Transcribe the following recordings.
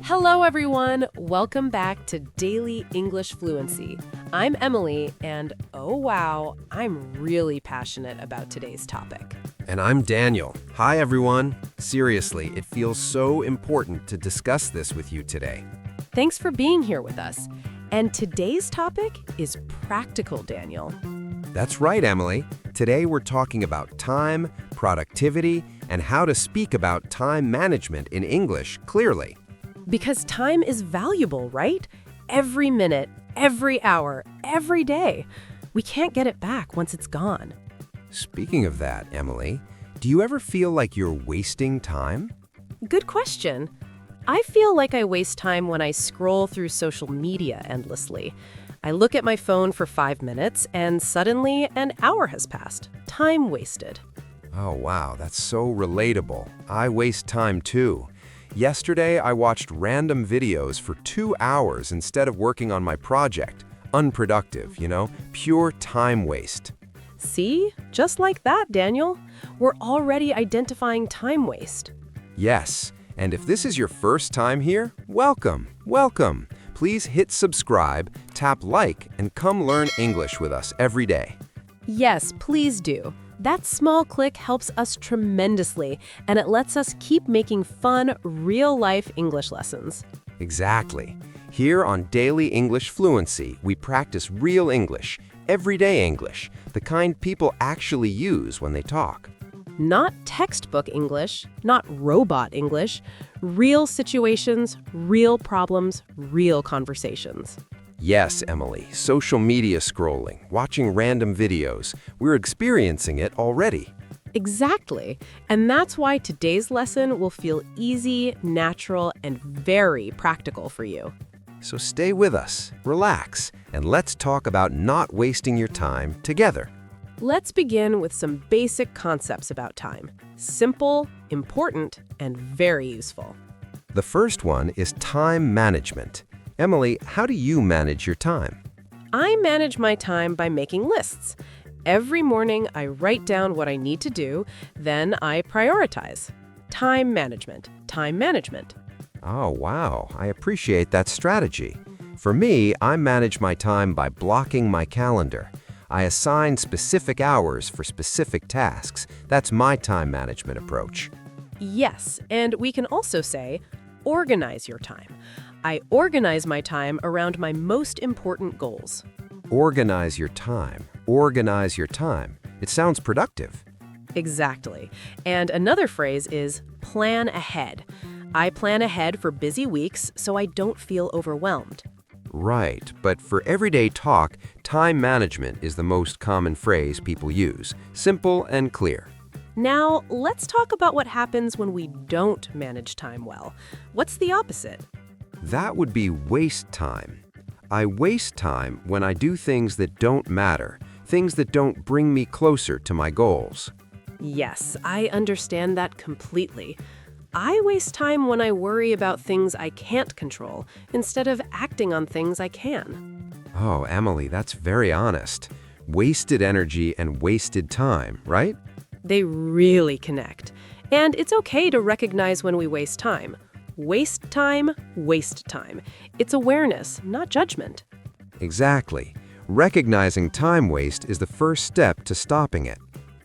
Hello, everyone. Welcome back to Daily English Fluency. I'm Emily, and oh wow, I'm really passionate about today's topic. And I'm Daniel. Hi, everyone. Seriously, it feels so important to discuss this with you today. Thanks for being here with us. And today's topic is practical, Daniel. That's right, Emily. Today we're talking about time, productivity, and how to speak about time management in English clearly. Because time is valuable, right? Every minute, every hour, every day. We can't get it back once it's gone. Speaking of that, Emily, do you ever feel like you're wasting time? Good question. I feel like I waste time when I scroll through social media endlessly. I look at my phone for 5 minutes and suddenly an hour has passed. Time wasted. Oh, wow, that's so relatable. I waste time too. Yesterday, I watched random videos for 2 hours instead of working on my project. Unproductive, pure time waste. See? Just like that, Daniel. We're already identifying time waste. Yes, and if this is your first time here, welcome, welcome. Please hit subscribe, tap like, and come learn English with us every day. Yes, please do. That small click helps us tremendously, and it lets us keep making fun, real-life English lessons. Exactly. Here on Daily English Fluency, we practice real English, everyday English, the kind people actually use when they talk. Not textbook English, not robot English, real situations, real problems, real conversations. Yes, Emily, social media scrolling, watching random videos, we're experiencing it already. Exactly. And that's why today's lesson will feel easy, natural, and very practical for you. So stay with us, relax, and let's talk about not wasting your time together. Let's begin with some basic concepts about time. Simple, important, and very useful. The first one is time management. Emily, how do you manage your time? I manage my time by making lists. Every morning, I write down what I need to do, then I prioritize. Time management, time management. Oh, wow, I appreciate that strategy. For me, I manage my time by blocking my calendar. I assign specific hours for specific tasks. That's my time management approach. Yes, and we can also say, organize your time. I organize my time around my most important goals. Organize your time. Organize your time. It sounds productive. Exactly. And another phrase is plan ahead. I plan ahead for busy weeks so I don't feel overwhelmed. Right, but for everyday talk, time management is the most common phrase people use. Simple and clear. Now, let's talk about what happens when we don't manage time well. What's the opposite? That would be waste time. I waste time when I do things that don't matter, things that don't bring me closer to my goals. Yes, I understand that completely. I waste time when I worry about things I can't control instead of acting on things I can. Oh, Emily, that's very honest. Wasted energy and wasted time, right? They really connect. And it's okay to recognize when we waste time. Waste time, waste time. It's awareness, not judgment. Exactly. Recognizing time waste is the first step to stopping it.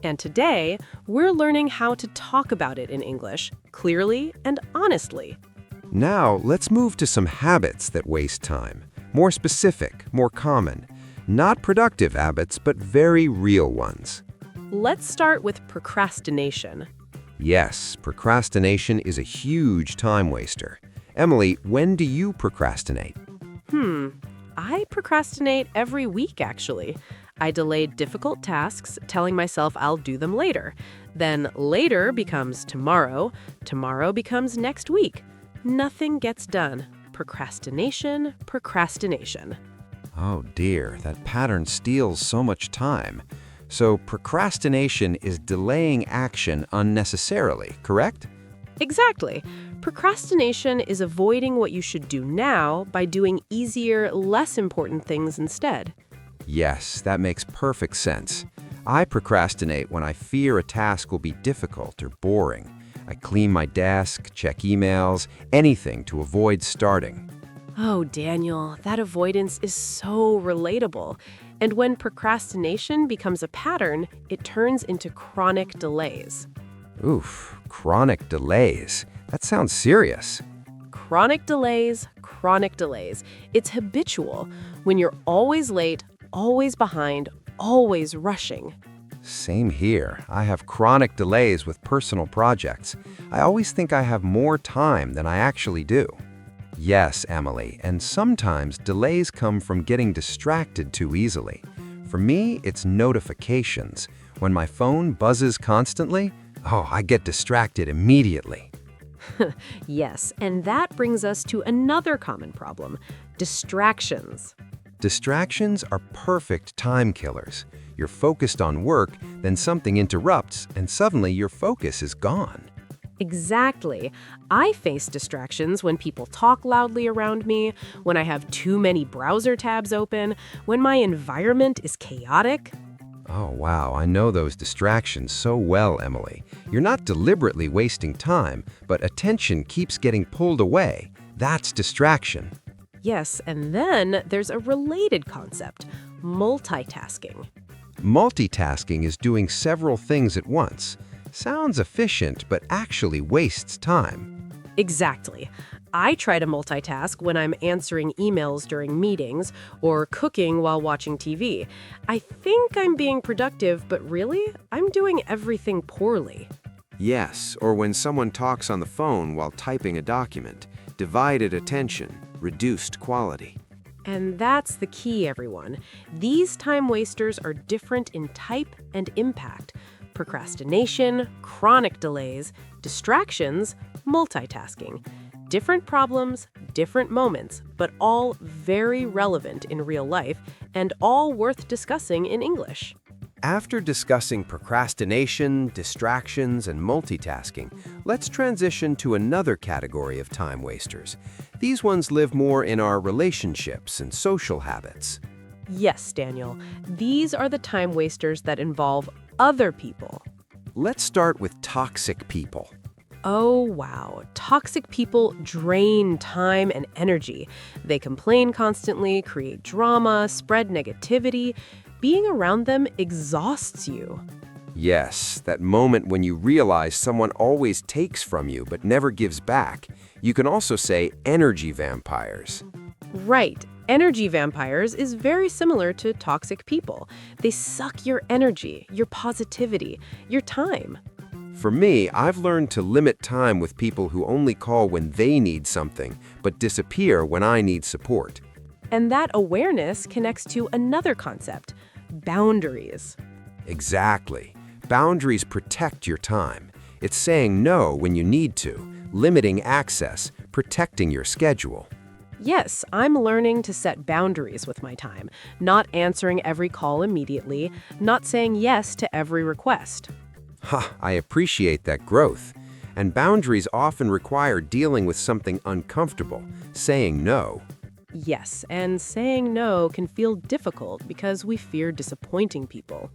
And today, we're learning how to talk about it in English, clearly and honestly. Now, let's move to some habits that waste time. More specific, more common. Not productive habits, but very real ones. Let's start with procrastination. Yes, procrastination is a huge time waster. Emily, when do you procrastinate? I procrastinate every week, actually. I delay difficult tasks, telling myself I'll do them later. Then later becomes tomorrow. Tomorrow becomes next week. Nothing gets done. Procrastination, procrastination. Oh dear, that pattern steals so much time. So procrastination is delaying action unnecessarily, correct? Exactly. Procrastination is avoiding what you should do now by doing easier, less important things instead. Yes, that makes perfect sense. I procrastinate when I fear a task will be difficult or boring. I clean my desk, check emails, anything to avoid starting. Oh, Daniel, that avoidance is so relatable. And when procrastination becomes a pattern, it turns into chronic delays. Oof, chronic delays. That sounds serious. Chronic delays, chronic delays. It's habitual when you're always late, always behind, always rushing. Same here. I have chronic delays with personal projects. I always think I have more time than I actually do. Yes, Emily, and sometimes delays come from getting distracted too easily. For me, it's notifications. When my phone buzzes constantly, I get distracted immediately. Yes, and that brings us to another common problem, distractions. Distractions are perfect time killers. You're focused on work, then something interrupts, and suddenly your focus is gone. Exactly. I face distractions when people talk loudly around me, when I have too many browser tabs open, when my environment is chaotic. Oh, wow, I know those distractions so well, Emily. You're not deliberately wasting time, but attention keeps getting pulled away. That's distraction. Yes, and then there's a related concept, multitasking. Multitasking is doing several things at once. Sounds efficient, but actually wastes time. Exactly. I try to multitask when I'm answering emails during meetings or cooking while watching TV. I think I'm being productive, but really, I'm doing everything poorly. Yes, or when someone talks on the phone while typing a document. Divided attention, reduced quality. And that's the key, everyone. These time wasters are different in type and impact. Procrastination, chronic delays, distractions, multitasking. Different problems, different moments, but all very relevant in real life and all worth discussing in English. After discussing procrastination, distractions, and multitasking, let's transition to another category of time wasters. These ones live more in our relationships and social habits. Yes, Daniel, these are the time wasters that involve other people. Let's start with toxic people. Oh, wow. Toxic people drain time and energy. They complain constantly, create drama, spread negativity. Being around them exhausts you. Yes, that moment when you realize someone always takes from you but never gives back. You can also say energy vampires. Right. Energy vampires is very similar to toxic people. They suck your energy, your positivity, your time. For me, I've learned to limit time with people who only call when they need something, but disappear when I need support. And that awareness connects to another concept, boundaries. Exactly. Boundaries protect your time. It's saying no when you need to, limiting access, protecting your schedule. Yes, I'm learning to set boundaries with my time, not answering every call immediately, not saying yes to every request. I appreciate that growth. And boundaries often require dealing with something uncomfortable, saying no. Yes, and saying no can feel difficult because we fear disappointing people.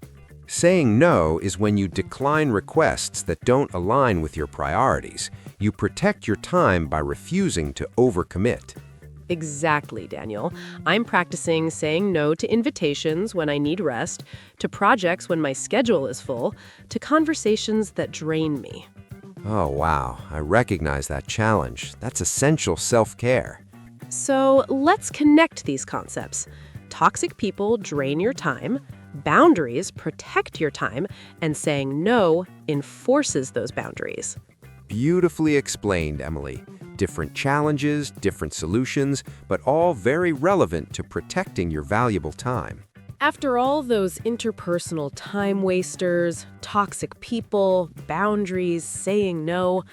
Saying no is when you decline requests that don't align with your priorities. You protect your time by refusing to overcommit. Exactly, Daniel. I'm practicing saying no to invitations when I need rest, to projects when my schedule is full, to conversations that drain me. Oh, wow. I recognize that challenge. That's essential self-care. So let's connect these concepts. Toxic people drain your time, boundaries protect your time, and saying no enforces those boundaries. Beautifully explained, Emily. Different challenges, different solutions, but all very relevant to protecting your valuable time. After all those interpersonal time wasters, toxic people, boundaries, saying no,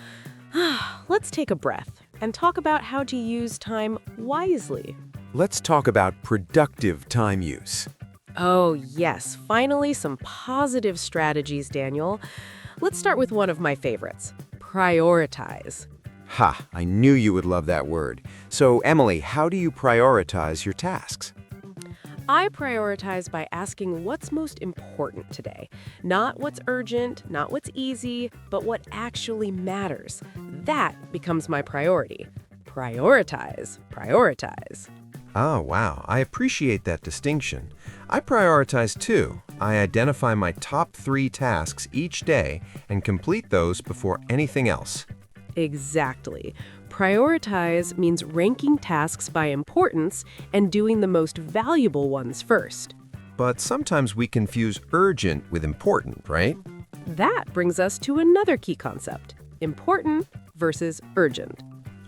let's take a breath and talk about how to use time wisely. Let's talk about productive time use. Oh, yes, finally some positive strategies, Daniel. Let's start with one of my favorites, prioritize. I knew you would love that word. So, Emily, how do you prioritize your tasks? I prioritize by asking what's most important today. Not what's urgent, not what's easy, but what actually matters. That becomes my priority. Prioritize, prioritize. Oh, wow. I appreciate that distinction. I prioritize too. I identify my top 3 tasks each day and complete those before anything else. Exactly. Prioritize means ranking tasks by importance and doing the most valuable ones first. But sometimes we confuse urgent with important, right? That brings us to another key concept: important versus urgent.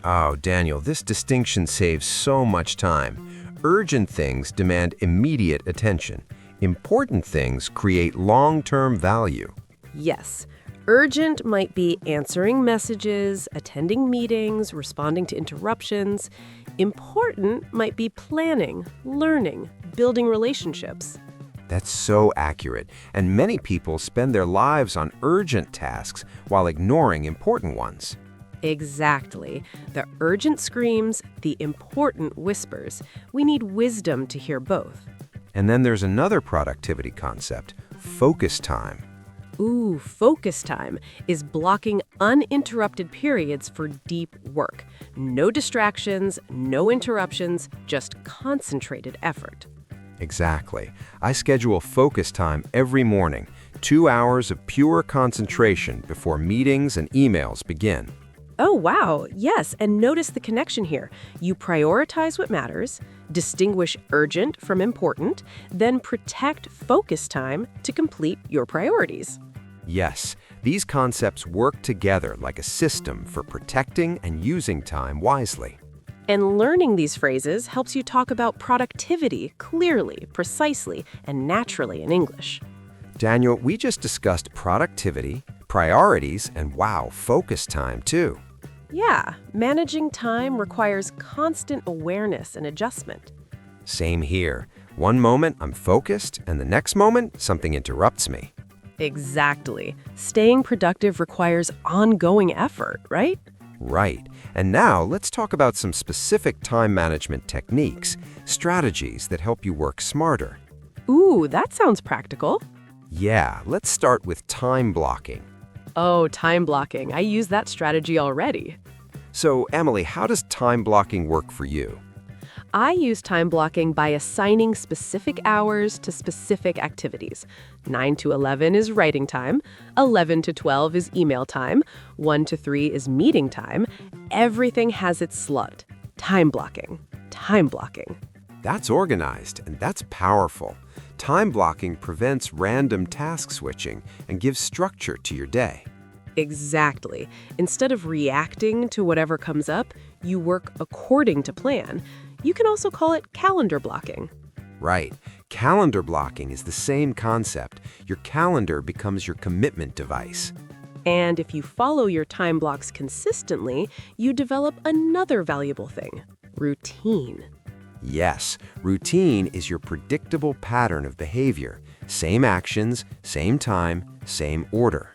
Oh, Daniel, this distinction saves so much time. Urgent things demand immediate attention. Important things create long-term value. Yes, urgent might be answering messages, attending meetings, responding to interruptions. Important might be planning, learning, building relationships. That's so accurate, and many people spend their lives on urgent tasks while ignoring important ones. Exactly. The urgent screams, the important whispers. We need wisdom to hear both. And then there's another productivity concept, focus time. Ooh, focus time is blocking uninterrupted periods for deep work. No distractions, no interruptions, just concentrated effort. Exactly. I schedule focus time every morning, 2 hours of pure concentration before meetings and emails begin. Oh, wow. Yes, and notice the connection here. You prioritize what matters, distinguish urgent from important, then protect focus time to complete your priorities. Yes, these concepts work together like a system for protecting and using time wisely. And learning these phrases helps you talk about productivity clearly, precisely, and naturally in English. Daniel, we just discussed productivity, priorities, and wow, focus time too. Yeah, managing time requires constant awareness and adjustment. Same here. One moment I'm focused, and the next moment something interrupts me. Exactly. Staying productive requires ongoing effort, right? Right. And now let's talk about some specific time management techniques, strategies that help you work smarter. Ooh, that sounds practical. Yeah, let's start with time blocking. Oh, time blocking. I use that strategy already. So, Emily, how does time blocking work for you? I use time blocking by assigning specific hours to specific activities. 9 to 11 is writing time, 11 to 12 is email time, 1 to 3 is meeting time. Everything has its slot. Time blocking. Time blocking. That's organized, and that's powerful. Time blocking prevents random task switching and gives structure to your day. Exactly. Instead of reacting to whatever comes up, you work according to plan. You can also call it calendar blocking. Right. Calendar blocking is the same concept. Your calendar becomes your commitment device. And if you follow your time blocks consistently, you develop another valuable thing: routine. Yes, routine is your predictable pattern of behavior. Same actions, same time, same order.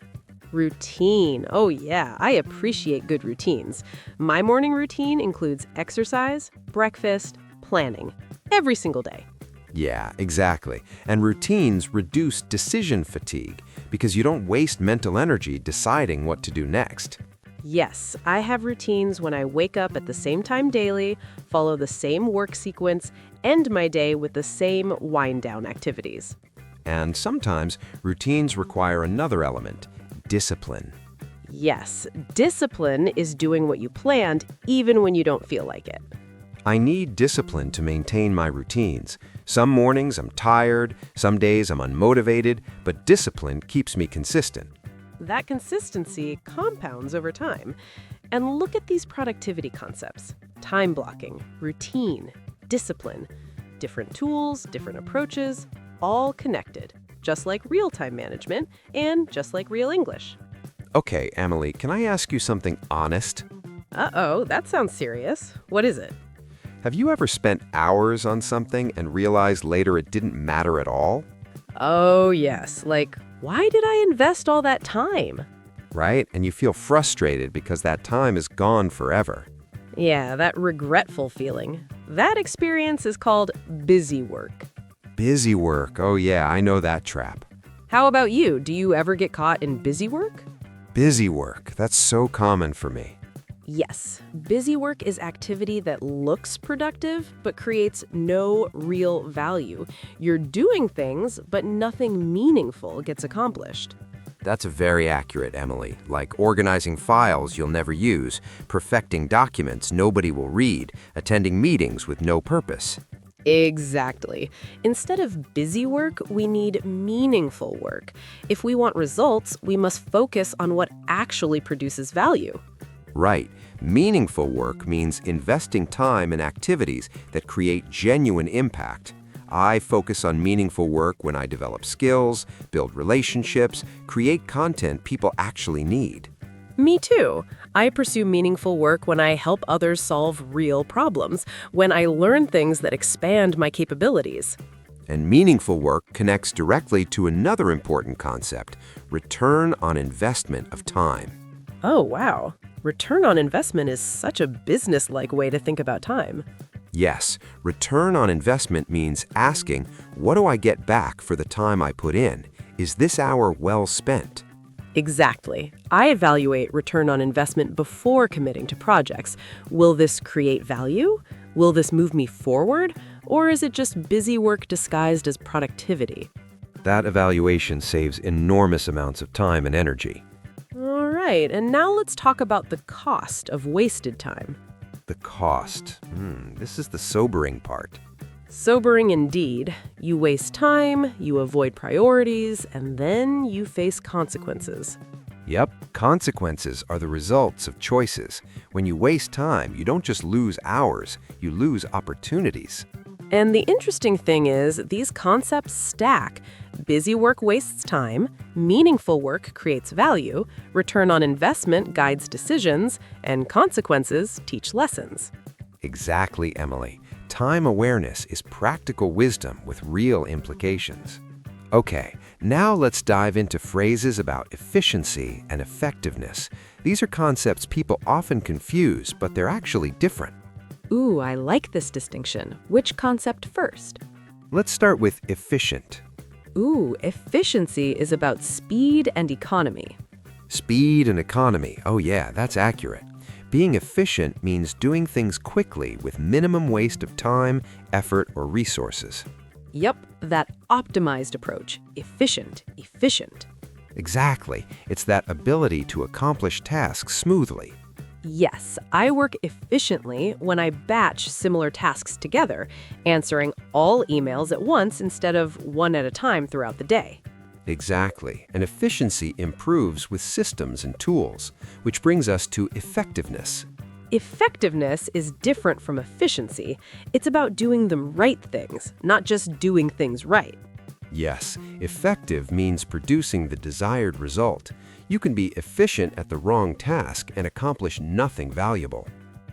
Routine. Oh yeah, I appreciate good routines. My morning routine includes exercise, breakfast, planning, every single day. Yeah, exactly. And routines reduce decision fatigue because you don't waste mental energy deciding what to do next. Yes, I have routines when I wake up at the same time daily, follow the same work sequence, end my day with the same wind-down activities. And sometimes routines require another element, discipline. Yes, discipline is doing what you planned even when you don't feel like it. I need discipline to maintain my routines. Some mornings I'm tired, some days I'm unmotivated, but discipline keeps me consistent. That consistency compounds over time. And look at these productivity concepts: time blocking, routine, discipline. Different tools, different approaches, all connected, just like real-time management and just like real English. Okay, Emily, can I ask you something honest? Uh-oh, that sounds serious. What is it? Have you ever spent hours on something and realized later it didn't matter at all? Oh, yes. Like, why did I invest all that time? Right? And you feel frustrated because that time is gone forever. Yeah, that regretful feeling. That experience is called busy work. Busy work. Oh yeah, I know that trap. How about you? Do you ever get caught in busy work? Busy work. That's so common for me. Yes, busy work is activity that looks productive but creates no real value. You're doing things, but nothing meaningful gets accomplished. That's very accurate, Emily. Like organizing files you'll never use, perfecting documents nobody will read, attending meetings with no purpose. Exactly. Instead of busy work, we need meaningful work. If we want results, we must focus on what actually produces value. Right. Meaningful work means investing time in activities that create genuine impact. I focus on meaningful work when I develop skills, build relationships, create content people actually need. Me too. I pursue meaningful work when I help others solve real problems, when I learn things that expand my capabilities. And meaningful work connects directly to another important concept, return on investment of time. Oh, wow. Return on investment is such a business-like way to think about time. Yes, return on investment means asking, what do I get back for the time I put in? Is this hour well spent? Exactly. I evaluate return on investment before committing to projects. Will this create value? Will this move me forward? Or is it just busy work disguised as productivity? That evaluation saves enormous amounts of time and energy. All right, and now let's talk about the cost of wasted time. The cost. This is the sobering part. Sobering indeed. You waste time, you avoid priorities, and then you face consequences. Yep, consequences are the results of choices. When you waste time, you don't just lose hours, you lose opportunities. And the interesting thing is, these concepts stack. Busy work wastes time, meaningful work creates value, return on investment guides decisions, and consequences teach lessons. Exactly, Emily. Time awareness is practical wisdom with real implications. Okay, now let's dive into phrases about efficiency and effectiveness. These are concepts people often confuse, but they're actually different. Ooh, I like this distinction. Which concept first? Let's start with efficient. Ooh, efficiency is about speed and economy. Speed and economy. Oh yeah, that's accurate. Being efficient means doing things quickly with minimum waste of time, effort, or resources. Yep, that optimized approach. Efficient. Exactly. It's that ability to accomplish tasks smoothly. Yes, I work efficiently when I batch similar tasks together, answering all emails at once instead of one at a time throughout the day. Exactly. And efficiency improves with systems and tools, which brings us to effectiveness. Effectiveness is different from efficiency. It's about doing the right things, not just doing things right. Yes, effective means producing the desired result. You can be efficient at the wrong task and accomplish nothing valuable.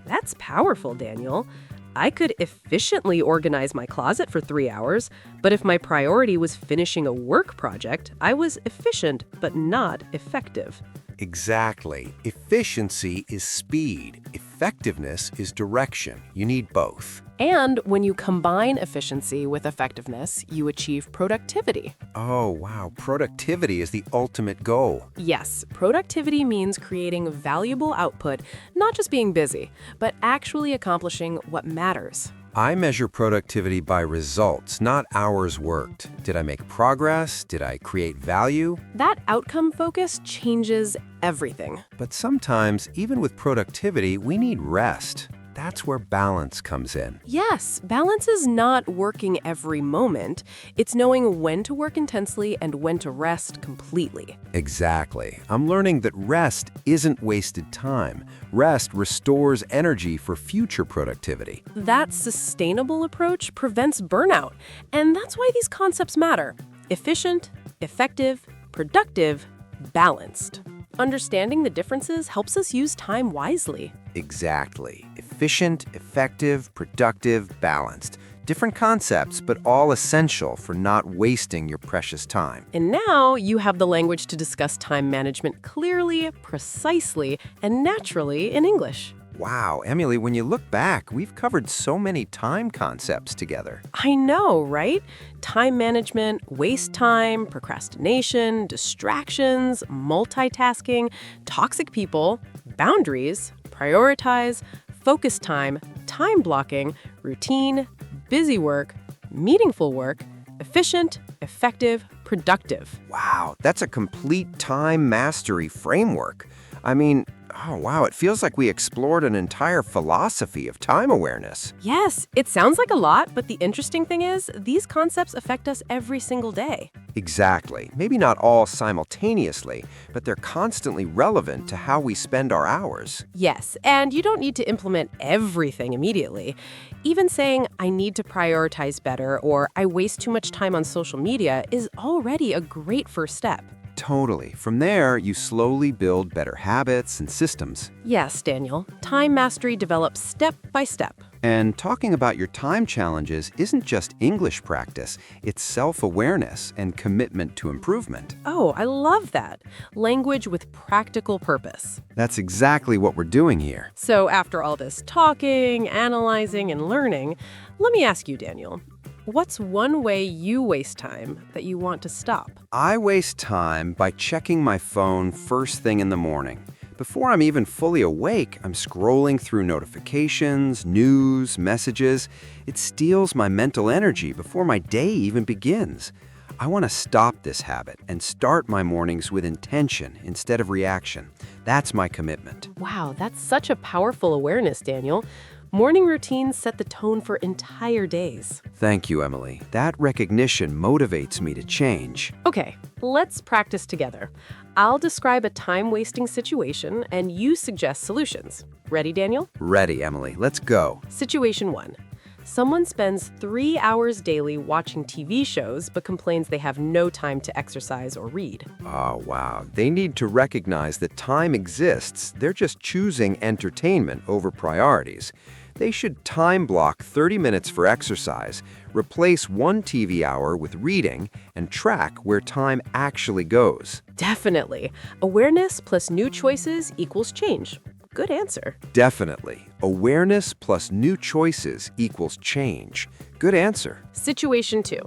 That's powerful, Daniel. I could efficiently organize my closet for 3 hours, but if my priority was finishing a work project, I was efficient but not effective. Exactly. Efficiency is speed. Effectiveness is direction. You need both. And when you combine efficiency with effectiveness, you achieve productivity. Oh, wow. Productivity is the ultimate goal. Yes, productivity means creating valuable output, not just being busy, but actually accomplishing what matters. I measure productivity by results, not hours worked. Did I make progress? Did I create value? That outcome focus changes everything. But sometimes, even with productivity, we need rest. That's where balance comes in. Yes, balance is not working every moment. It's knowing when to work intensely and when to rest completely. Exactly. I'm learning that rest isn't wasted time. Rest restores energy for future productivity. That sustainable approach prevents burnout, and that's why these concepts matter. Efficient, effective, productive, balanced. Understanding the differences helps us use time wisely. Exactly. Efficient, effective, productive, balanced. Different concepts, but all essential for not wasting your precious time. And now you have the language to discuss time management clearly, precisely, and naturally in English. Wow, Emily, when you look back, we've covered so many time concepts together. I know, right? Time management, waste time, procrastination, distractions, multitasking, toxic people, boundaries, prioritize, focus time, time blocking, routine, busy work, meaningful work, efficient, effective, productive. Wow, that's a complete time mastery framework. I mean, oh wow, it feels like we explored an entire philosophy of time awareness. Yes, it sounds like a lot, but the interesting thing is, these concepts affect us every single day. Exactly. Maybe not all simultaneously, but they're constantly relevant to how we spend our hours. Yes, and you don't need to implement everything immediately. Even saying, I need to prioritize better or I waste too much time on social media is already a great first step. Totally. From there, you slowly build better habits and systems. Yes, Daniel, time mastery develops step by step. And talking about your time challenges isn't just English practice, it's self-awareness and commitment to improvement. Oh, I love that. Language with practical purpose. That's exactly what we're doing here. So after all this talking, analyzing, and learning, let me ask you, Daniel, what's one way you waste time that you want to stop? I waste time by checking my phone first thing in the morning. Before I'm even fully awake, I'm scrolling through notifications, news, messages. It steals my mental energy before my day even begins. I want to stop this habit and start my mornings with intention instead of reaction. That's my commitment. Wow, that's such a powerful awareness, Daniel. Morning routines set the tone for entire days. Thank you, Emily. That recognition motivates me to change. Okay, let's practice together. I'll describe a time-wasting situation and you suggest solutions. Ready, Daniel? Ready, Emily. Let's go. Situation 1. Someone spends 3 hours daily watching TV shows but complains they have no time to exercise or read. Oh, wow. They need to recognize that time exists. They're just choosing entertainment over priorities. They should time block 30 minutes for exercise, replace one TV hour with reading, and track where time actually goes. Definitely. Awareness plus new choices equals change. Good answer. Definitely. Awareness plus new choices equals change. Good answer. Situation 2.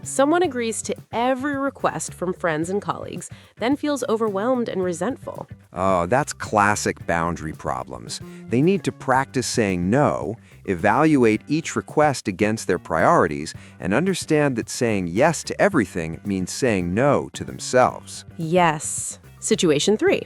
Someone agrees to every request from friends and colleagues, then feels overwhelmed and resentful. Oh, that's classic boundary problems. They need to practice saying no, evaluate each request against their priorities, and understand that saying yes to everything means saying no to themselves. Yes. Situation 3.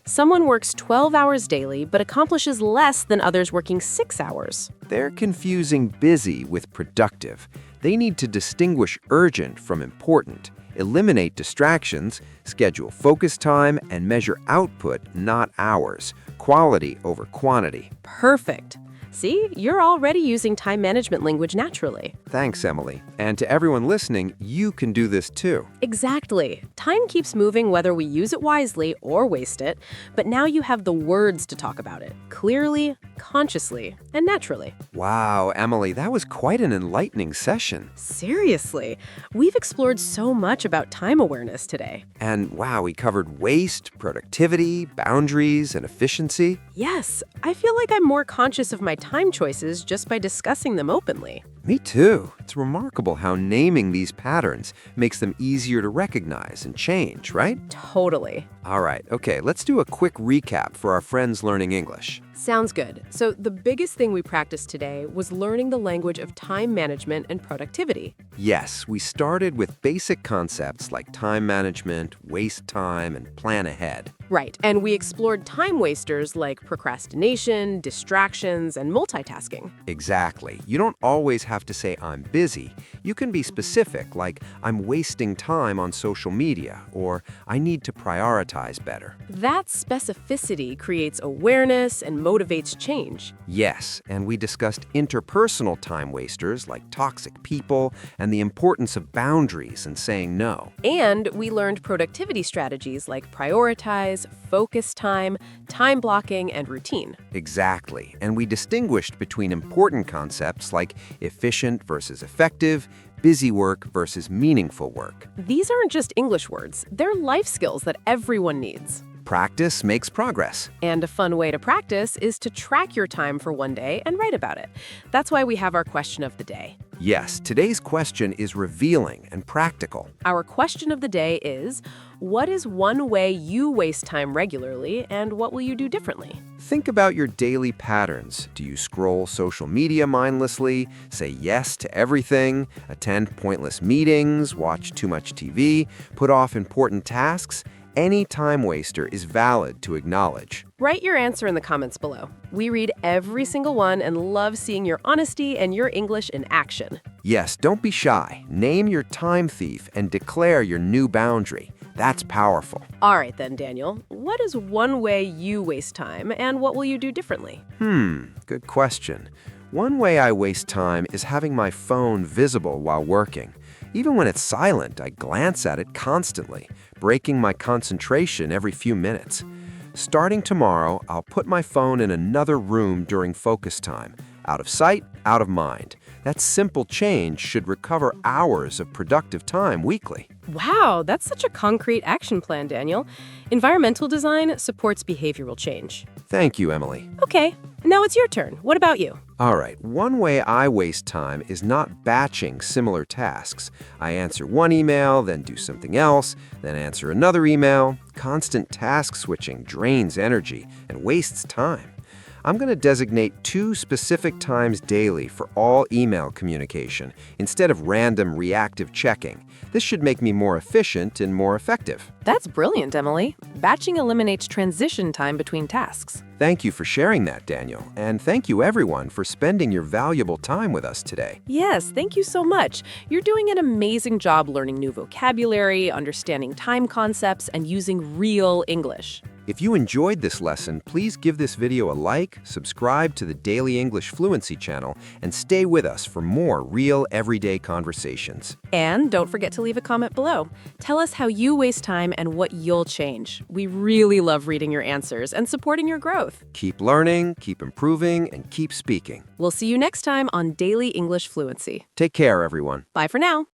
Someone works 12 hours daily but accomplishes less than others working 6 hours. They're confusing busy with productive. They need to distinguish urgent from important, eliminate distractions, schedule focus time, and measure output, not hours, quality over quantity. Perfect. See, you're already using time management language naturally. Thanks, Emily. And to everyone listening, you can do this too. Exactly. Time keeps moving whether we use it wisely or waste it, but now you have the words to talk about it clearly, consciously, and naturally. Wow, Emily, that was quite an enlightening session. Seriously, we've explored so much about time awareness today. And wow, we covered waste, productivity, boundaries, and efficiency. Yes, I feel like I'm more conscious of my time choices just by discussing them openly. Me too. It's remarkable how naming these patterns makes them easier to recognize and change, right? Totally. All right, okay, let's do a quick recap for our friends learning English. Sounds good. So the biggest thing we practiced today was learning the language of time management and productivity. Yes, we started with basic concepts like time management, waste time, and plan ahead. Right, and we explored time wasters like procrastination, distractions, and multitasking. Exactly. You don't always have to say, I'm busy. You can be specific, like, I'm wasting time on social media, or I need to prioritize better. That specificity creates awareness and motivates change. Yes, and we discussed interpersonal time wasters like toxic people and the importance of boundaries and saying no. And we learned productivity strategies like prioritize, focus time, time blocking, and routine. Exactly, and we distinguished between important concepts like efficient versus effective, busy work versus meaningful work. These aren't just English words, they're life skills that everyone needs. Practice makes progress. And a fun way to practice is to track your time for one day and write about it. That's why we have our question of the day. Yes, today's question is revealing and practical. Our question of the day is, what is one way you waste time regularly, and what will you do differently? Think about your daily patterns. Do you scroll social media mindlessly, say yes to everything, attend pointless meetings, watch too much TV, put off important tasks? Any time waster is valid to acknowledge. Write your answer in the comments below. We read every single one and love seeing your honesty and your English in action. Yes, don't be shy. Name your time thief and declare your new boundary. That's powerful. All right then, Daniel. What is one way you waste time, and what will you do differently? Good question. One way I waste time is having my phone visible while working. Even when it's silent, I glance at it constantly, breaking my concentration every few minutes. Starting tomorrow, I'll put my phone in another room during focus time. Out of sight, out of mind. That simple change should recover hours of productive time weekly. Wow, that's such a concrete action plan, Daniel. Environmental design supports behavioral change. Thank you, Emily. Okay, now it's your turn. What about you? All right, one way I waste time is not batching similar tasks. I answer one email, then do something else, then answer another email. Constant task switching drains energy and wastes time. I'm going to designate 2 specific times daily for all email communication instead of random reactive checking. This should make me more efficient and more effective. That's brilliant, Emily. Batching eliminates transition time between tasks. Thank you for sharing that, Daniel. And thank you, everyone, for spending your valuable time with us today. Yes, thank you so much. You're doing an amazing job learning new vocabulary, understanding time concepts, and using real English. If you enjoyed this lesson, please give this video a like, subscribe to the Daily English Fluency channel, and stay with us for more real everyday conversations. And don't forget to leave a comment below. Tell us how you waste time and what you'll change. We really love reading your answers and supporting your growth. Keep learning, keep improving, and keep speaking. We'll see you next time on Daily English Fluency. Take care, everyone. Bye for now.